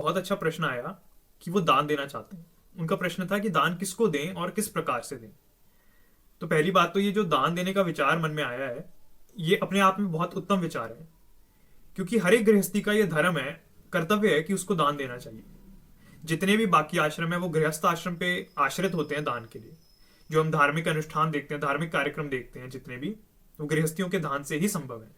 बहुत अच्छा प्रश्न आया कि वो दान देना चाहते हैं। उनका प्रश्न था कि दान किसको दें और किस प्रकार से दें। तो पहली बात तो ये जो दान देने का विचार मन में आया है, ये अपने आप में बहुत उत्तम विचार है, क्योंकि हर एक गृहस्थी का ये धर्म है, कर्तव्य है कि उसको दान देना चाहिए। जितने भी बाकी आश्रम है वो गृहस्थ आश्रम पे आश्रित होते हैं दान के लिए। जो हम धार्मिक अनुष्ठान देखते हैं, धार्मिक कार्यक्रम देखते हैं जितने भी, वो गृहस्थियों के दान से ही संभव है।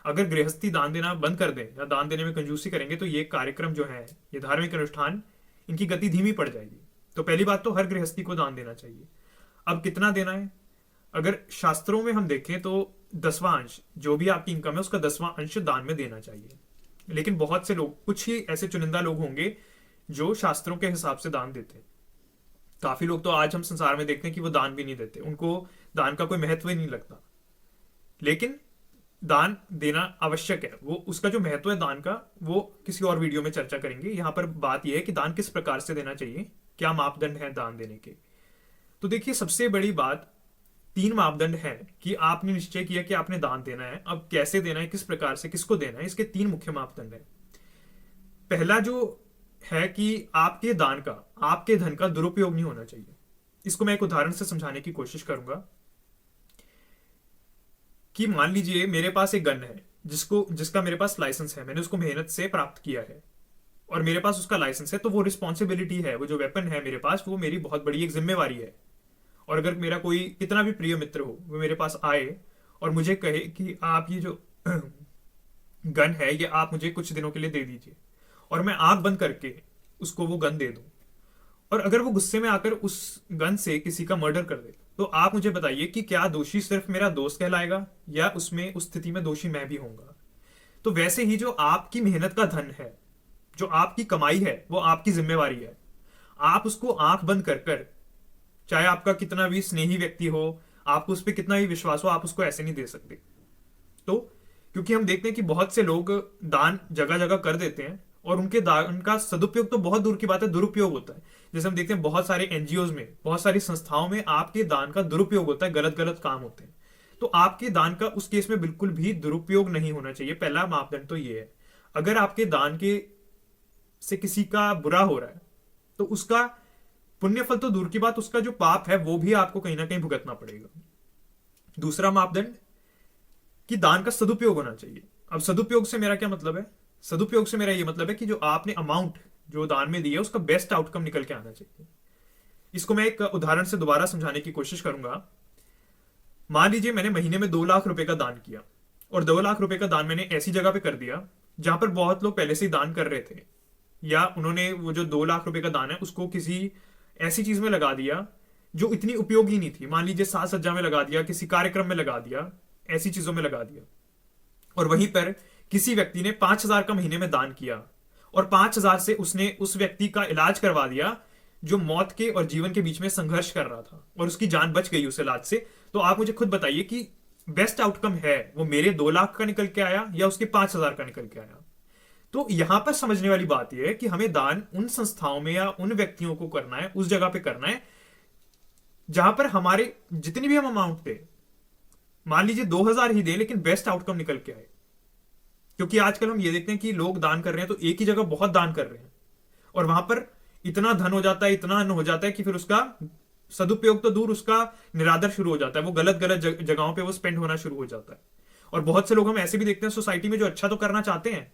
अगर गृहस्थी दान देना बंद कर दें या दान देने में कंजूसी करेंगे तो ये कार्यक्रम जो है, ये धार्मिक अनुष्ठान, इनकी गति धीमी पड़ जाएगी। तो पहली बात तो हर गृहस्थी को दान देना चाहिए। अब कितना देना है? अगर शास्त्रों में हम देखें तो 10वां अंश, जो भी आपकी इनकम है उसका 10वां अंश दान में देना चाहिए। लेकिन बहुत से लोग, कुछ ही ऐसे चुनिंदा लोग होंगे जो शास्त्रों के हिसाब से दान देते हैं। काफी लोग तो आज हम संसार में देखते हैं कि वो दान भी नहीं देते, उनको दान का कोई महत्व ही नहीं लगता। लेकिन दान देना आवश्यक है। वो उसका जो महत्व है दान का, वो किसी और वीडियो में चर्चा करेंगे। यहां पर बात यह है कि दान किस प्रकार से देना चाहिए, क्या मापदंड है दान देने के। तो देखिए, सबसे बड़ी बात, 3 मापदंड है कि आपने निश्चय किया कि आपने दान देना है। अब कैसे देना है, किस प्रकार से, किसको देना है, इसके 3 मुख्य मापदंड है। पहला जो है कि आपके दान का, आपके धन का दुरुपयोग नहीं होना चाहिए। इसको मैं एक उदाहरण से समझाने की कोशिश करूंगा कि मान लीजिए मेरे पास एक गन है जिसका मेरे पास लाइसेंस है, मैंने उसको मेहनत से प्राप्त किया है और मेरे पास उसका लाइसेंस है। तो वो रिस्पॉन्सिबिलिटी है, वो जो वेपन है मेरे पास, वो मेरी बहुत बड़ी एक जिम्मेवारी है। और अगर मेरा कोई कितना भी प्रिय मित्र हो, वो मेरे पास आए और मुझे कहे कि आप ये जो गन है ये आप मुझे कुछ दिनों के लिए दे दीजिए, और मैं आंख बंद करके उसको वो गन दे दूं, और अगर वो गुस्से में आकर उस गन से किसी का मर्डर कर दे, तो आप मुझे बताइए कि क्या दोषी सिर्फ मेरा दोस्त कहलाएगा या उसमें, उस स्थिति में दोषी मैं भी होऊंगा? तो वैसे ही जो आपकी मेहनत का धन है, जो आपकी कमाई है, वो आपकी जिम्मेवारी है। आप उसको आंख बंद कर कर, चाहे आपका कितना भी स्नेही व्यक्ति हो, आपको उस पर कितना भी विश्वास हो, आप उसको ऐसे नहीं दे सकते। तो क्योंकि हम देखते हैं कि बहुत से लोग दान जगह जगह कर देते हैं और उनके दान का सदुपयोग तो बहुत दूर की बात है, दुरुपयोग होता है। जैसे हम देखते हैं बहुत सारे एनजीओज में, बहुत सारी संस्थाओं में आपके दान का दुरुपयोग होता है, गलत गलत काम होते हैं। तो आपके दान का उस केस में बिल्कुल भी दुरुपयोग नहीं होना चाहिए। पहला मापदंड तो ये है। अगर आपके दान के से किसी का बुरा हो रहा है तो उसका पुण्य फल तो दूर की बात, उसका जो पाप है वो भी आपको कहीं ना कहीं भुगतना पड़ेगा। दूसरा मापदंड कि दान का सदुपयोग होना चाहिए। अब सदुपयोग से मेरा क्या मतलब है? सदुपयोग से मेरा ये मतलब है कि जो आपने अमाउंट जो दान में दी है उसका बेस्ट आउटकम निकल के आना चाहिए। इसको मैं एक उदाहरण से दोबारा समझाने की कोशिश करूंगा। मान लीजिए मैंने महीने में 2 लाख रुपए का दान किया, और 2 लाख रुपए का दान मैंने ऐसी जगह पे कर दिया जहां पर बहुत लोग पहले से ही दान कर रहे थे, या उन्होंने वो जो 2 लाख रुपए का दान है उसको किसी ऐसी चीज में लगा दिया जो इतनी उपयोगी नहीं थी। मान लीजिए साज सज्जा में लगा दिया, किसी कार्यक्रम में लगा दिया, ऐसी चीजों में लगा दिया। और वहीं पर किसी व्यक्ति ने 5,000 का महीने में दान किया, और 5,000 से उसने उस व्यक्ति का इलाज करवा दिया जो मौत के और जीवन के बीच में संघर्ष कर रहा था, और उसकी जान बच गई उस इलाज से। तो आप मुझे खुद बताइए कि बेस्ट आउटकम है वो मेरे 2 लाख का निकल के आया या उसके 5,000 का निकल के आया? तो यहां पर समझने वाली बात यह है कि हमें दान उन संस्थाओं में या उन व्यक्तियों को करना है, उस जगह पे करना है जहां पर हमारे जितनी भी हम अमाउंट दे, मान लीजिए 2,000 ही दे, लेकिन बेस्ट आउटकम निकल के आए। क्योंकि आजकल हम ये देखते हैं कि लोग दान कर रहे हैं तो एक ही जगह बहुत दान कर रहे हैं, और वहां पर इतना धन हो जाता है, इतना अन्न हो जाता है कि फिर उसका सदुपयोग तो दूर, उसका निरादर शुरू हो जाता है। वो गलत गलत जगहों पे वो स्पेंड होना शुरू हो जाता है। और बहुत से लोग हम ऐसे भी देखते हैं सोसाइटी में जो अच्छा तो करना चाहते हैं,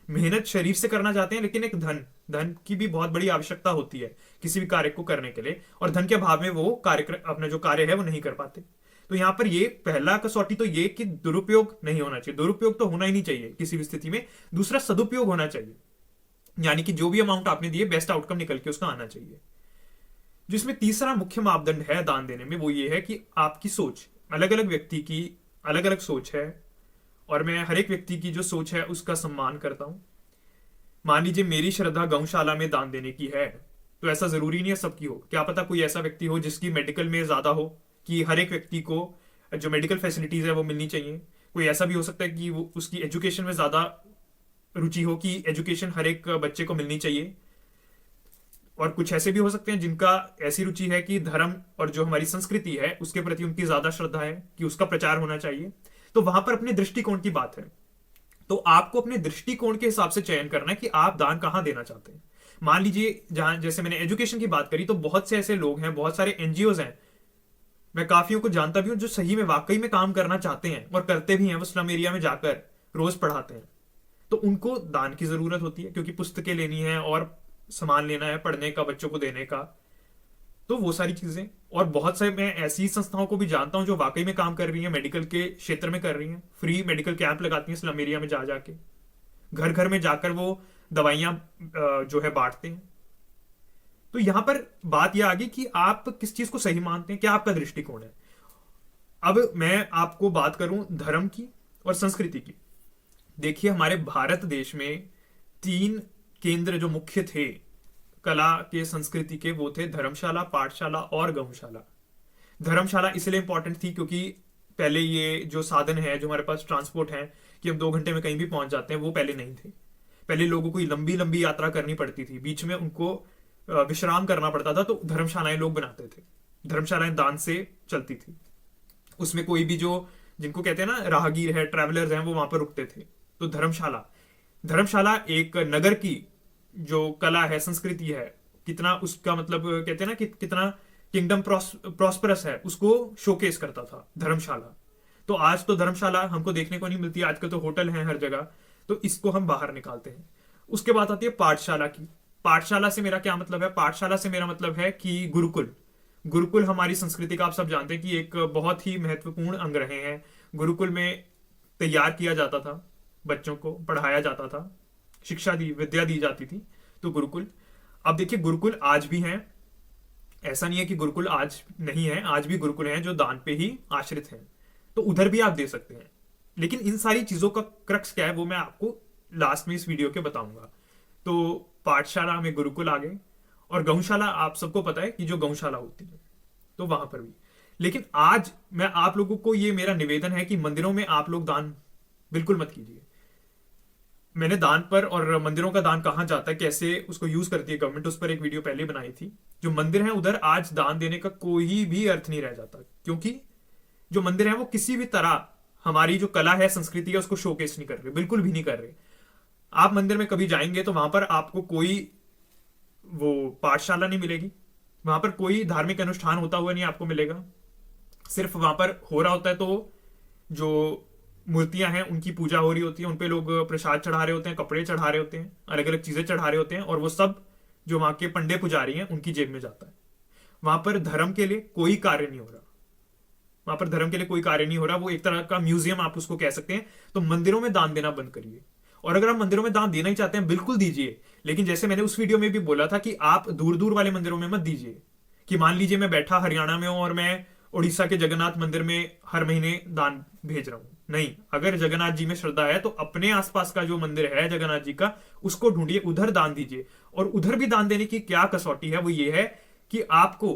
मेहनत शरीर से करना चाहते हैं, लेकिन एक धन की भी बहुत बड़ी आवश्यकता होती है किसी भी कार्य को करने के लिए, और धन के अभाव में वो कार्यक्रम, अपना जो कार्य है वो नहीं कर पाते। तो यहां पर ये पहला कसौटी तो ये कि दुरुपयोग नहीं होना चाहिए, दुरुपयोग तो होना ही नहीं चाहिए किसी भी स्थिति में। दूसरा, सदुपयोग होना चाहिए, यानी कि जो भी अमाउंट आपने दिए बेस्ट आउटकम निकल के उसका आना चाहिए। जिसमें तीसरा मुख्य मापदंड है दान देने में, वो ये है कि आपकी सोच, अलग अलग व्यक्ति की अलग अलग सोच है, और मैं हर एक व्यक्ति की जो सोच है उसका सम्मान करता हूं। मान लीजिए मेरी श्रद्धा गौशाला में दान देने की है, तो ऐसा जरूरी नहीं है सबकी हो। क्या पता कोई ऐसा व्यक्ति हो जिसकी मेडिकल में ज्यादा हो, कि हर एक व्यक्ति को जो मेडिकल फैसिलिटीज है वो मिलनी चाहिए। कोई ऐसा भी हो सकता है कि वो उसकी एजुकेशन में ज्यादा रुचि हो, कि एजुकेशन हर एक बच्चे को मिलनी चाहिए। और कुछ ऐसे भी हो सकते हैं जिनका ऐसी रुचि है कि धर्म और जो हमारी संस्कृति है उसके प्रति उनकी ज्यादा श्रद्धा है कि उसका प्रचार होना चाहिए। तो वहां पर अपने दृष्टिकोण की बात है। तो आपको अपने दृष्टिकोण के हिसाब से चयन करना है कि आप दान कहाँ देना चाहते हैं। मान लीजिए, जहां जैसे मैंने एजुकेशन की बात करी, तो बहुत से ऐसे लोग हैं, बहुत सारे एनजीओज हैं, मैं काफियों को जानता भी हूं जो सही में वाकई में काम करना चाहते हैं और करते भी हैं। वो स्लम एरिया में जाकर रोज पढ़ाते हैं। तो उनको दान की जरूरत होती है, क्योंकि पुस्तकें लेनी है और सामान लेना है पढ़ने का, बच्चों को देने का, तो वो सारी चीजें। और बहुत सारे मैं ऐसी संस्थाओं को भी जानता हूं जो वाकई में काम कर रही हैं, मेडिकल के क्षेत्र में कर रही हैं, फ्री मेडिकल कैंप लगाती हैं स्लम एरिया में जा जाके, घर घर में जाकर वो दवाइयां जो है बांटते हैं। तो यहां पर बात यह आ गई कि आप किस चीज को सही मानते हैं, क्या आपका दृष्टिकोण है। अब मैं आपको बात करूं धर्म की और संस्कृति की। देखिए, हमारे भारत देश में 3 केंद्र जो मुख्य थे कला के, संस्कृति के, वो थे धर्मशाला, पाठशाला और गौशाला। धर्मशाला इसलिए इंपॉर्टेंट थी क्योंकि पहले ये जो साधन है, जो हमारे पास ट्रांसपोर्ट है कि हम 2 घंटे में कहीं भी पहुंच जाते हैं, वो पहले नहीं थे। पहले लोगों को लंबी लंबी यात्रा करनी पड़ती थी, बीच में उनको विश्राम करना पड़ता था, तो धर्मशालाएं लोग बनाते थे। धर्मशालाएं दान से चलती थी। उसमें कोई भी जो, जिनको कहते हैं ना राहगीर है, ट्रैवलर्स हैं, वो वहां पर रुकते थे। तो धर्मशाला धर्मशाला एक नगर की जो कला है, संस्कृति है, कितना उसका मतलब कहते हैं ना कि कितना किंगडम प्रॉस्परस है, उसको शोकेस करता था धर्मशाला। तो आज तो धर्मशाला हमको देखने को नहीं मिलती, आजकल तो होटल हैं हर जगह, तो इसको हम बाहर निकालते हैं। उसके बाद आती है पाठशाला की। पाठशाला से मेरा क्या मतलब है? पाठशाला से मेरा मतलब है कि गुरुकुल। गुरुकुल हमारी संस्कृति का, आप सब जानते हैं कि एक बहुत ही महत्वपूर्ण अंग रहे हैं। गुरुकुल में तैयार किया जाता था, बच्चों को पढ़ाया जाता था, शिक्षा दी, विद्या दी जाती थी। तो गुरुकुल, अब देखिए गुरुकुल आज भी हैं, ऐसा नहीं है कि गुरुकुल आज नहीं है, आज भी गुरुकुल हैं जो दान पे ही आश्रित हैं, तो उधर भी आप दे सकते हैं। लेकिन इन सारी चीजों का क्रक्स क्या है वो मैं आपको लास्ट में इस वीडियो के बताऊंगा। तो पाठशाला में गुरुकुल आ गए, और गौशाला आप सबको पता है कि जो गौशाला होती है, तो वहां पर भी। लेकिन आज मैं आप लोगों को, ये मेरा निवेदन है कि मंदिरों में आप लोग दान बिल्कुल मत कीजिए। मैंने दान पर और मंदिरों का दान कहाँ जाता है, कैसे उसको यूज करती है गवर्नमेंट, उस पर एक वीडियो पहले बनाई थी। जो मंदिर है उधर आज दान देने का कोई भी अर्थ नहीं रह जाता, क्योंकि जो मंदिर है वो किसी भी तरह हमारी जो कला है, संस्कृति है, उसको शोकेस नहीं कर रहे, बिल्कुल भी नहीं कर रहे। आप मंदिर में कभी जाएंगे तो वहां पर आपको कोई वो पाठशाला नहीं मिलेगी, वहां पर कोई धार्मिक अनुष्ठान होता हुआ नहीं आपको मिलेगा। सिर्फ वहां पर हो रहा होता है तो जो मूर्तियां हैं उनकी पूजा हो रही होती है, उनपे लोग प्रसाद चढ़ा रहे होते हैं, कपड़े चढ़ा रहे होते हैं, अलग अलग चीजें चढ़ा रहे होते हैं, और वो सब जो वहां के पंडे पुजारी हैं उनकी जेब में जाता है। वहां पर धर्म के लिए कोई कार्य नहीं हो रहा, वहां पर धर्म के लिए कोई कार्य नहीं हो रहा। वो एक तरह का म्यूजियम आप उसको कह सकते हैं। तो मंदिरों में दान देना बंद करिए, और अगर आप मंदिरों में दान देना ही चाहते हैं बिल्कुल दीजिए, लेकिन जैसे मैंने उस वीडियो में भी बोला था कि आप दूर दूर वाले मंदिरों में मत दीजिए। कि मान लीजिए मैं बैठा हरियाणा में हूं और मैं उड़ीसा के जगन्नाथ मंदिर में हर महीने दान भेज रहा हूं, नहीं। अगर जगन्नाथ जी में श्रद्धा है तो अपने आसपास का जो मंदिर है जगन्नाथ जी का, उसको ढूंढिए, उधर दान दीजिए। और उधर भी दान देने की क्या कसौटी है, वो ये है कि आपको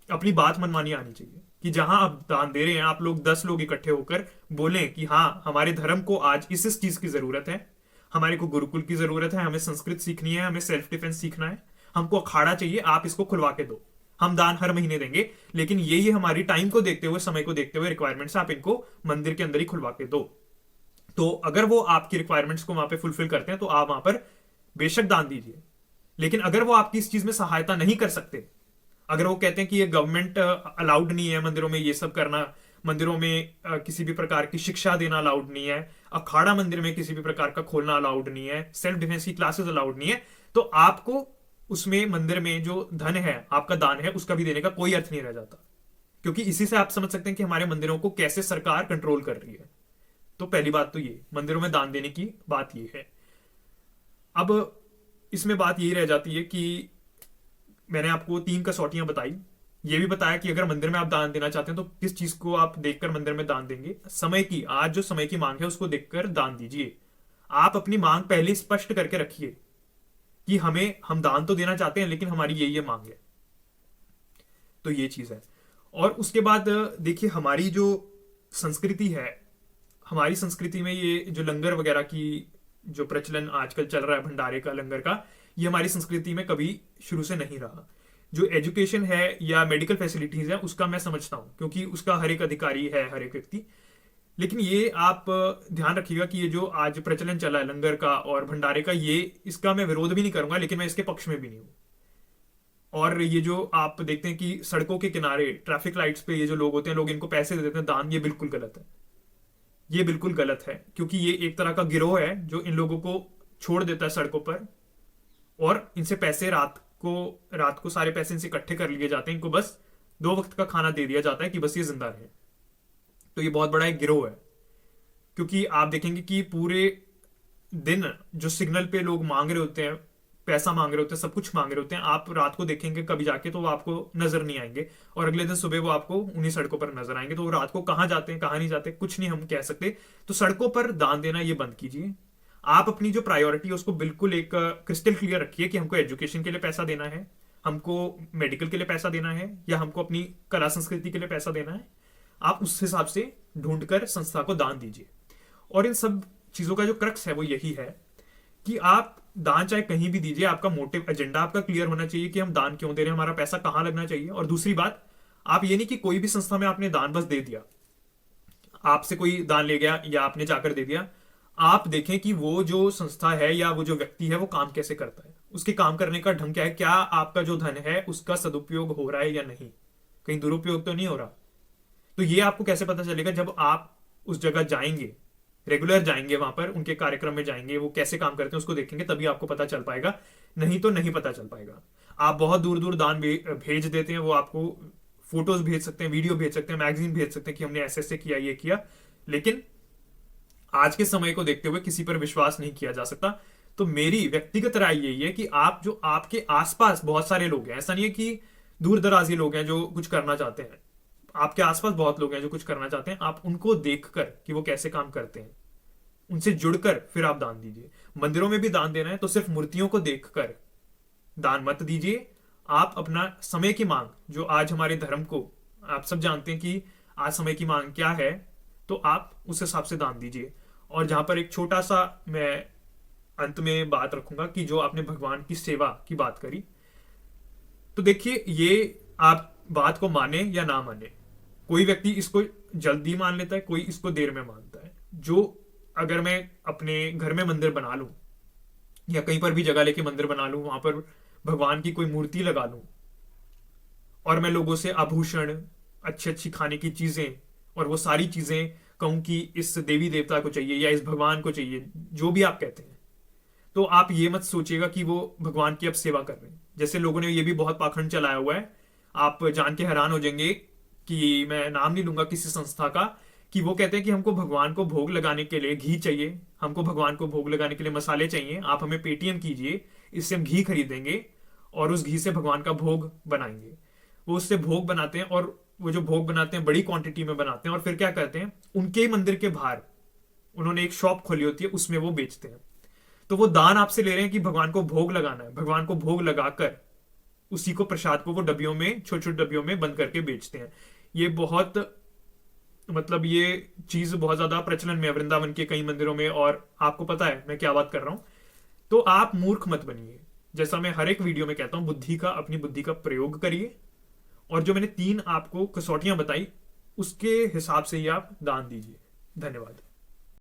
अपनी बात मनमानी आनी चाहिए। कि जहां आप दान दे रहे हैं, आप लोग 10 लोग इकट्ठे होकर बोलें कि हाँ, हमारे धर्म को आज इस चीज की जरूरत है, हमारे को गुरुकुल की जरूरत है, हमें संस्कृत सीखनी है, हमें सेल्फ डिफेंस सीखना है, हमको अखाड़ा चाहिए, आप इसको खुलवा के दो, हम दान हर महीने देंगे। लेकिन ये हमारी टाइम को देखते हुए, समय को देखते हुए रिक्वायरमेंट्स, आप इनको मंदिर के अंदर ही खुलवा के दो। तो अगर वो आपकी रिक्वायरमेंट्स को वहां पे फुलफिल करते हैं तो आप वहां पर बेशक दान दीजिए। लेकिन अगर वो आपकी इस चीज में सहायता नहीं कर सकते, अगर वो कहते हैं कि ये गवर्नमेंट अलाउड नहीं है मंदिरों में ये सब करना, मंदिरों में किसी भी प्रकार की शिक्षा देना अलाउड नहीं है, अखाड़ा मंदिर में किसी भी प्रकार का खोलना अलाउड नहीं है, सेल्फ डिफेंस की क्लासेस अलाउड नहीं है, तो आपको उसमें मंदिर में जो धन है, आपका दान है, उसका भी देने का कोई अर्थ नहीं रह जाता। क्योंकि इसी से आप समझ सकते हैं कि हमारे मंदिरों को कैसे सरकार कंट्रोल कर रही है। तो पहली बात तो ये मंदिरों में दान देने की बात ये है। अब इसमें बात यही रह जाती है कि मैंने आपको 3 कसौटियां बताई, ये भी बताया कि अगर मंदिर में आप दान देना चाहते हैं तो किस चीज को आप देखकर मंदिर में दान देंगे। समय की, आज जो समय की मांग है उसको देखकर दान दीजिए। आप अपनी मांग पहले स्पष्ट करके रखिए कि हम दान तो देना चाहते हैं, लेकिन हमारी ये मांग है। तो ये चीज है। और उसके बाद देखिए, हमारी जो संस्कृति है, हमारी संस्कृति में ये जो लंगर वगैरह की जो प्रचलन आजकल चल रहा है, भंडारे का, लंगर का, ये हमारी संस्कृति में कभी शुरू से नहीं रहा। जो एजुकेशन है या मेडिकल फैसिलिटीज है उसका मैं समझता हूं, क्योंकि उसका हर एक अधिकारी है, हर एक व्यक्ति। लेकिन ये आप ध्यान रखिएगा कि ये जो आज प्रचलन चला है लंगर का और भंडारे का, ये इसका मैं विरोध भी नहीं करूंगा, लेकिन मैं इसके पक्ष में भी नहीं हूं। और ये जो आप देखते हैं कि सड़कों के किनारे ट्रैफिक लाइट्स पे ये जो लोग होते हैं, लोग इनको पैसे दे देते हैं दान, ये बिल्कुल गलत है। ये बिल्कुल गलत है, क्योंकि ये एक तरह का गिरोह है जो इन लोगों को छोड़ देता है सड़कों पर, और इनसे पैसे रात को सारे पैसे इनसे इकट्ठे कर लिए जाते हैं, इनको बस 2 वक्त का खाना दे दिया जाता है कि बस ये जिंदा रहे। तो ये बहुत बड़ा एक गिरोह है, क्योंकि आप देखेंगे कि पूरे दिन जो सिग्नल पे लोग मांग रहे होते हैं, पैसा मांग रहे होते हैं, सब कुछ मांग रहे होते हैं, आप रात को देखेंगे कभी जाके तो वो आपको नजर नहीं आएंगे, और अगले दिन सुबह वो आपको उन्हीं सड़कों पर नजर आएंगे। तो वो रात को कहाँ जाते हैं कहाँ नहीं जाते कुछ नहीं हम कह सकते। तो सड़कों पर दान देना ये बंद कीजिए। आप अपनी जो प्रायोरिटी है उसको बिल्कुल एक क्रिस्टल क्लियर रखिए कि हमको एजुकेशन के लिए पैसा देना है, हमको मेडिकल के लिए पैसा देना है, या हमको अपनी कला संस्कृति के लिए पैसा देना है। आप उस हिसाब से ढूंढकर संस्था को दान दीजिए। और इन सब चीजों का जो क्रक्स है वो यही है कि आप दान चाहे कहीं भी दीजिए, आपका मोटिव एजेंडा आपका क्लियर होना चाहिए कि हम दान क्यों दे रहे हैं, हमारा पैसा कहां लगना चाहिए। और दूसरी बात, आप ये नहीं कि कोई भी संस्था में आपने दान बस दे दिया, आपसे कोई दान ले गया या आपने जाकर दे दिया। आप देखें कि वो जो संस्था है या वो जो व्यक्ति है वो काम कैसे करता है, उसके काम करने का ढंग क्या है, क्या आपका जो धन है उसका सदुपयोग हो रहा है या नहीं, कहीं दुरुपयोग तो नहीं हो रहा। तो ये आपको कैसे पता चलेगा, जब आप उस जगह जाएंगे, रेगुलर जाएंगे वहां पर, उनके कार्यक्रम में जाएंगे, वो कैसे काम करते हैं उसको देखेंगे, तभी आपको पता चल पाएगा, नहीं तो नहीं पता चल पाएगा। आप बहुत दूर दूर दान भेज देते हैं, वो आपको फोटोज भेज सकते हैं, वीडियो भेज सकते हैं, मैगजीन भेज सकते हैं कि हमने ऐसे ऐसे किया, ये किया, लेकिन आज के समय को देखते हुए किसी पर विश्वास नहीं किया जा सकता। तो मेरी व्यक्तिगत राय यही है कि आप जो आपके आसपास बहुत सारे लोग हैं, ऐसा नहीं है कि दूर दराजी लोग हैं जो कुछ करना चाहते हैं, आपके आसपास बहुत लोग हैं जो कुछ करना चाहते हैं, आप उनको देखकर कि वो कैसे काम करते हैं, उनसे जुड़कर फिर आप दान दीजिए। मंदिरों में भी दान देना है तो सिर्फ मूर्तियों को देखकर दान मत दीजिए। आप अपना समय की मांग, जो आज हमारे धर्म को, आप सब जानते हैं कि आज समय की मांग क्या है, तो आप उस हिसाब से दान दीजिए। और जहां पर एक छोटा सा मैं अंत में बात रखूंगा कि जो आपने भगवान की सेवा की बात करी, तो देखिए ये आप बात को माने या ना माने, कोई व्यक्ति इसको जल्दी मान लेता है, कोई इसको देर में मानता है। जो अगर मैं अपने घर में मंदिर बना लूं या कहीं पर भी जगह लेके मंदिर बना लूं, वहां पर भगवान की कोई मूर्ति लगा लूं, और मैं लोगों से आभूषण, अच्छी अच्छी खाने की चीजें और वो सारी चीजें कहूं कि इस देवी देवता को चाहिए या इस भगवान को चाहिए, जो भी आप कहते हैं, तो आप ये मत सोचिएगा कि वो भगवान की अब सेवा कर रहे हैं। जैसे लोगों ने ये भी बहुत पाखंड चलाया हुआ है, आप जान के हैरान हो जाएंगे कि मैं नाम नहीं लूंगा किसी संस्था का, कि वो कहते हैं कि हमको भगवान को भोग लगाने के लिए घी चाहिए, हमको भगवान को भोग लगाने के लिए मसाले चाहिए, आप हमें पेटीएम कीजिए, इससे हम घी खरीदेंगे और उस घी से भगवान का भोग बनाएंगे। वो उससे भोग बनाते हैं, और वो जो भोग बनाते हैं बड़ी क्वांटिटी में बनाते हैं, और फिर क्या करते हैं, उनके ही मंदिर के बाहर उन्होंने एक शॉप खोली होती है, उसमें वो बेचते हैं। तो वो दान आपसे ले रहे हैं कि भगवान को भोग लगाना है, भगवान को भोग लगाकर उसी को, प्रसाद को वो डब्बियों में, छोटे छोटे डब्बियों में बंद करके बेचते हैं। ये बहुत, मतलब ये चीज बहुत ज्यादा प्रचलन में है वृंदावन के कई मंदिरों में, और आपको पता है मैं क्या बात कर रहा हूं। तो आप मूर्ख मत बनिए, जैसा मैं हर एक वीडियो में कहता हूं, अपनी बुद्धि का प्रयोग करिए, और जो मैंने 3 आपको कसौटियां बताई उसके हिसाब से ही आप दान दीजिए। धन्यवाद।